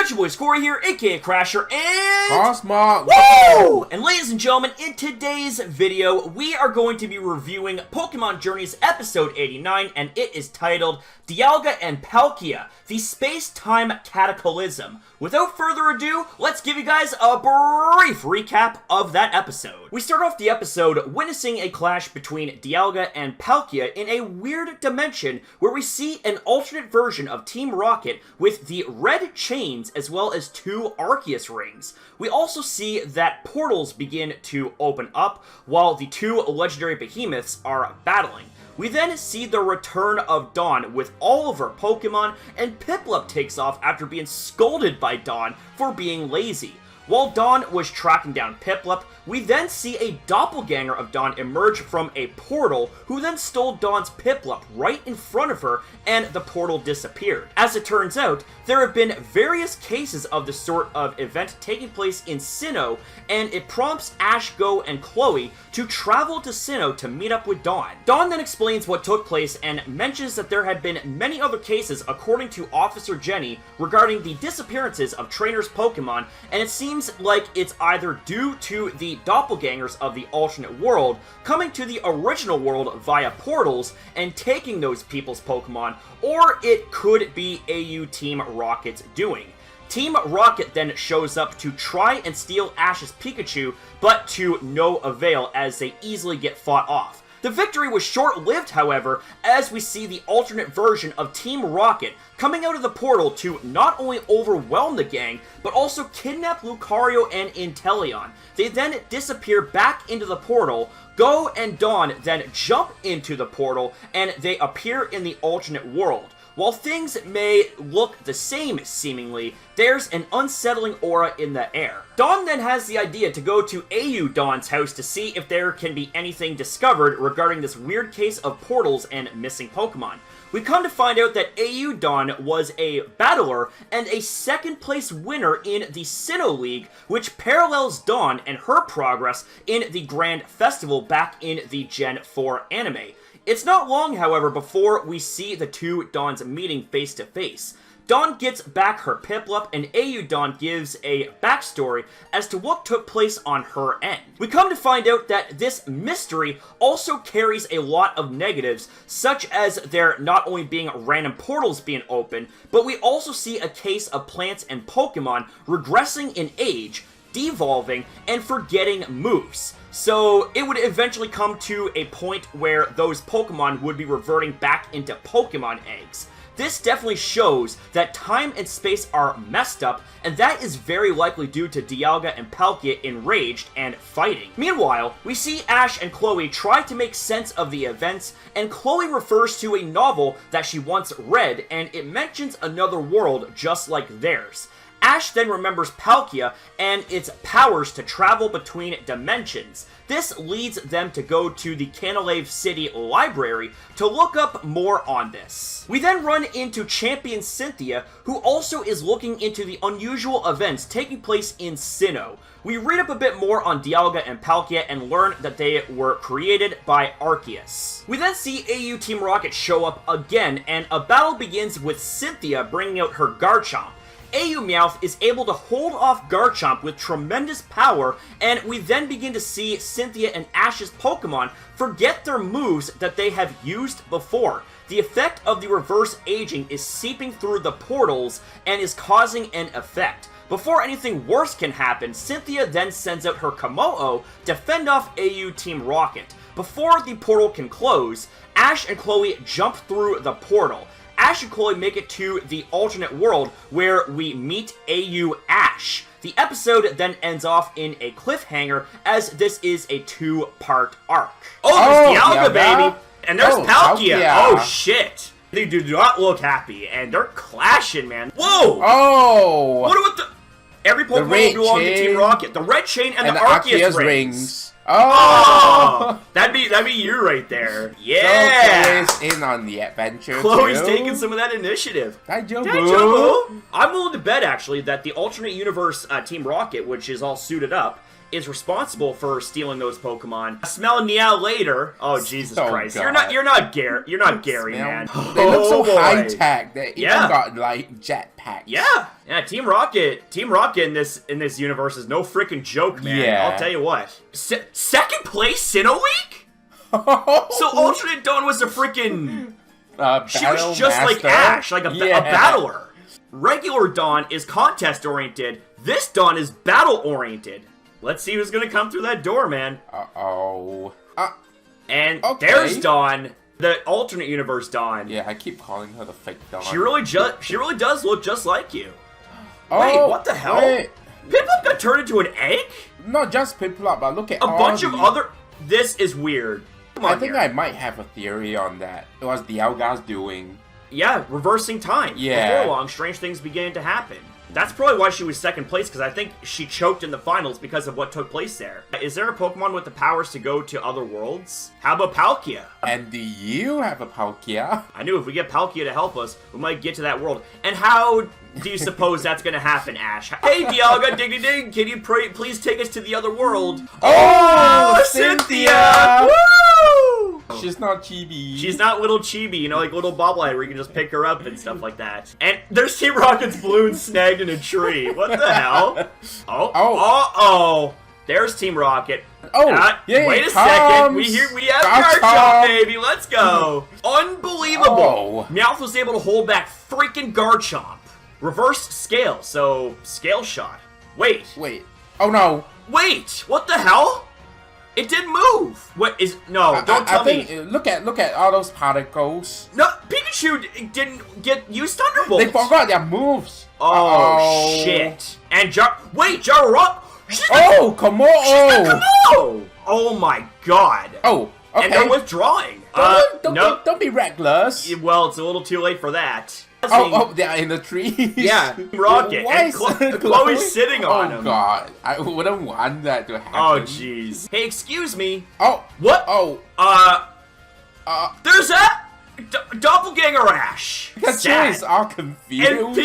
Got your boy Corey here, aka Crasher, and Cosmog. Woo! And ladies and gentlemen, in today's video, we are going to be reviewing Pokémon Journeys episode 89, and it is titled Dialga and Palkia, the Space-time Cataclysm. Without further ado, let's give you guys a brief recap of that episode. We start off the episode witnessing a clash between Dialga and Palkia in a weird dimension where we see an alternate version of Team Rocket with the red chains as well as 2 Arceus rings. We also see that portals begin to open up while the 2 legendary behemoths are battling. We then see the return of Dawn with all of her Pokemon, and Piplup takes off after being scolded by Dawn for being lazy. While Dawn was tracking down Piplup, we then see a doppelganger of Dawn emerge from a portal, who then stole Dawn's Piplup right in front of her, and the portal disappeared. As it turns out, there have been various cases of this sort of event taking place in Sinnoh, and it prompts Ash, Go, and Chloe to travel to Sinnoh to meet up with Dawn. Dawn then explains what took place and mentions that there had been many other cases, according to Officer Jenny, regarding the disappearances of trainers' Pokemon, and it seems like it's either due to the doppelgangers of the alternate world coming to the original world via portals and taking those people's Pokemon, or it could be AU Team Rocket's doing. Team Rocket then shows up to try and steal Ash's Pikachu, but to no avail as they easily get fought off. The victory was short-lived, however, as we see the alternate version of Team Rocket coming out of the portal to not only overwhelm the gang, but also kidnap Lucario and Inteleon. They then disappear back into the portal. Go and Dawn then jump into the portal, and they appear in the alternate world. While things may look the same, seemingly, there's an unsettling aura in the air. Dawn then has the idea to go to AU Dawn's house to see if there can be anything discovered regarding this weird case of portals and missing Pokemon. We come to find out that AU Dawn was a battler and a second place winner in the Sinnoh League, which parallels Dawn and her progress in the Grand Festival back in the Gen 4 anime. It's not long, however, before we see the 2 Dawns meeting face to face. Dawn gets back her Piplup, and AU Dawn gives a backstory as to what took place on her end. We come to find out that this mystery also carries a lot of negatives, such as there not only being random portals being open, but we also see a case of plants and Pokemon regressing in age, devolving, and forgetting moves. So it would eventually come to a point where those Pokemon would be reverting back into Pokemon eggs. This definitely shows that time and space are messed up, and that is very likely due to Dialga and Palkia enraged and fighting. Meanwhile, we see Ash and Chloe try to make sense of the events, and Chloe refers to a novel that she once read, and it mentions another world just like theirs. Ash then remembers Palkia and its powers to travel between dimensions. This leads them to go to the Canalave City Library to look up more on this. We then run into Champion Cynthia, who also is looking into the unusual events taking place in Sinnoh. We read up a bit more on Dialga and Palkia and learn that they were created by Arceus. We then see AU Team Rocket show up again, and a battle begins with Cynthia bringing out her Garchomp. AU Meowth is able to hold off Garchomp with tremendous power, and we then begin to see Cynthia and Ash's Pokemon forget their moves that they have used before. The effect of the reverse aging is seeping through the portals and is causing an effect. Before anything worse can happen, Cynthia then sends out her Kommo-o to fend off AU Team Rocket. Before the portal can close, Ash and Chloe jump through the portal. Ash and Chloe make it to the alternate world where we meet AU Ash. The episode then ends off in a cliffhanger, as this is a 2-part arc. Oh, there's Dialga, baby! And there's Palkia! Oh, shit! They do not look happy, and they're clashing, man. Whoa! Oh! What the... Every Pokemon belongs to Team Rocket. The red chain and the Arceus rings. Oh! That'd be you right there. Yeah! So Chloe's in on the adventure, Chloe's too. taking some of that initiative. Daijoubu. I'm willing to bet, actually, that the alternate universe Team Rocket, which is all suited up, is responsible for stealing those Pokemon. Smell Meow later. Oh, Jesus Christ. God. You're not Gary, man. They look so boy. high-tech. They even got, like, jetpacks. Yeah, Team Rocket in this universe is no freaking joke, man. Yeah. I'll tell you what. Second place Sinnoh Week? So Alternate Dawn was a freaking... she was just like Ash, like a battler. Regular Dawn is contest-oriented. This Dawn is battle-oriented. Let's see who's gonna come through that door, man. Uh-oh. And okay. there's Dawn, the alternate universe Dawn. Yeah, I keep calling her the fake Dawn. She really does look just like you. Oh, wait, what the hell? Wait. Piplup got turned into an egg? Not just Piplup, but look at A bunch of other... This is weird. Come on I think here. I might have a theory on that. It was Dialga's doing. Yeah, reversing time. Yeah. Before long, strange things began to happen. That's probably why she was second place, because I think she choked in the finals because of what took place there. Is there a Pokemon with the powers to go to other worlds? How about Palkia? And do you have a Palkia? I knew if we get Palkia to help us, we might get to that world. And how do you suppose that's gonna happen, Ash? Hey, Dialga, ding, can you please take us to the other world? Oh, Cynthia! Woo! She's not chibi. She's not little chibi, you know, like little bobblehead where you can just pick her up and stuff like that. And there's Team Rocket's balloon snagged in a tree. What the hell? Oh. There's Team Rocket. Wait a second. We have Garchomp, baby. Let's go. Unbelievable. Meowth was able to hold back freaking Garchomp. Reverse scale, so scale shot. Wait. Oh no. Wait. What the hell? It didn't move. What is? No, don't tell me. Look at all those particles. No, Pikachu didn't use Thunderbolt. They forgot their moves. Oh shit! And Jarrup. Come on! Oh my god! Oh, okay. And they're withdrawing. Don't be reckless. Well, it's a little too late for that. They're in the trees. Yeah, Rocket. And Chloe's sitting on him. Oh god, I wouldn't want that to happen. Oh jeez. Hey, excuse me. Oh, what? Oh, there's a doppelganger Ash. Pikachu is all confused. And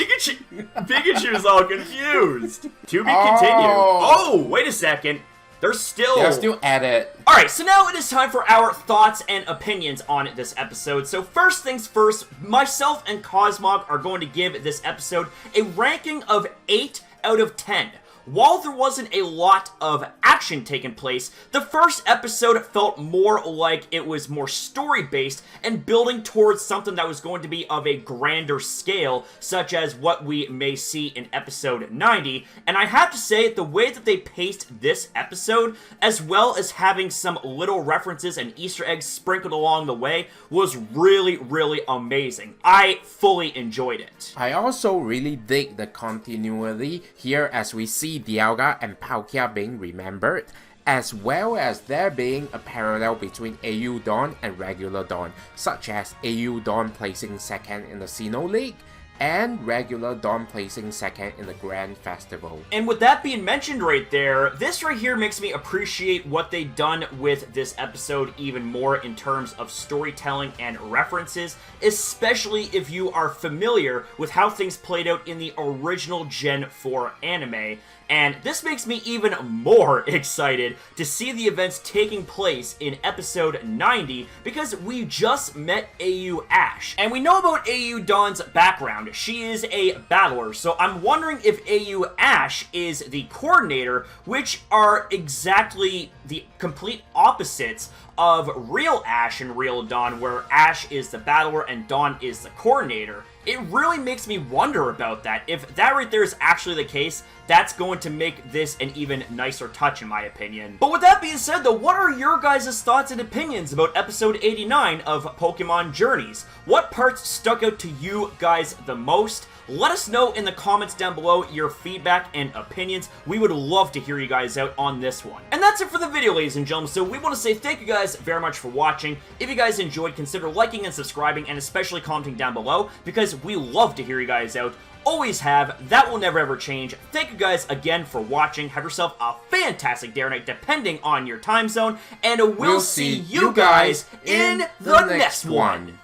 Pikachu is all confused. To be continued. Oh, wait a second. They're still at it. Alright, so now it is time for our thoughts and opinions on this episode. So first things first, myself and Cosmog are going to give this episode a ranking of 8 out of 10. While there wasn't a lot of action taking place, the first episode felt more like it was more story-based and building towards something that was going to be of a grander scale, such as what we may see in episode 90. And I have to say, the way that they paced this episode, as well as having some little references and Easter eggs sprinkled along the way, was really, really amazing. I fully enjoyed it. I also really dig the continuity here as we see Dialga and Palkia being remembered, as well as there being a parallel between AU Dawn and regular Dawn, such as AU Dawn placing second in the Sinnoh League, and regular Dawn placing second in the Grand Festival. And with that being mentioned right there, this right here makes me appreciate what they've done with this episode even more in terms of storytelling and references, especially if you are familiar with how things played out in the original Gen 4 anime. And this makes me even more excited to see the events taking place in episode 90 because we just met AU Ash. And we know about AU Dawn's background. She is a battler, so I'm wondering if AU Ash is the coordinator, which are exactly the complete opposites of real Ash and real Dawn, where Ash is the battler and Dawn is the coordinator. It really makes me wonder about that. If that right there is actually the case, that's going to make this an even nicer touch in my opinion. But with that being said though, what are your guys' thoughts and opinions about episode 89 of Pokémon Journeys? What parts stuck out to you guys the most? Let us know in the comments down below your feedback and opinions. We would love to hear you guys out on this one. And that's it for the video, ladies and gentlemen. So we want to say thank you guys very much for watching. If you guys enjoyed, consider liking and subscribing and especially commenting down below because we love to hear you guys out always have. That will never ever change. Thank you guys again for watching. Have yourself a fantastic day or night, depending on your time zone, and we'll see you guys in the next one.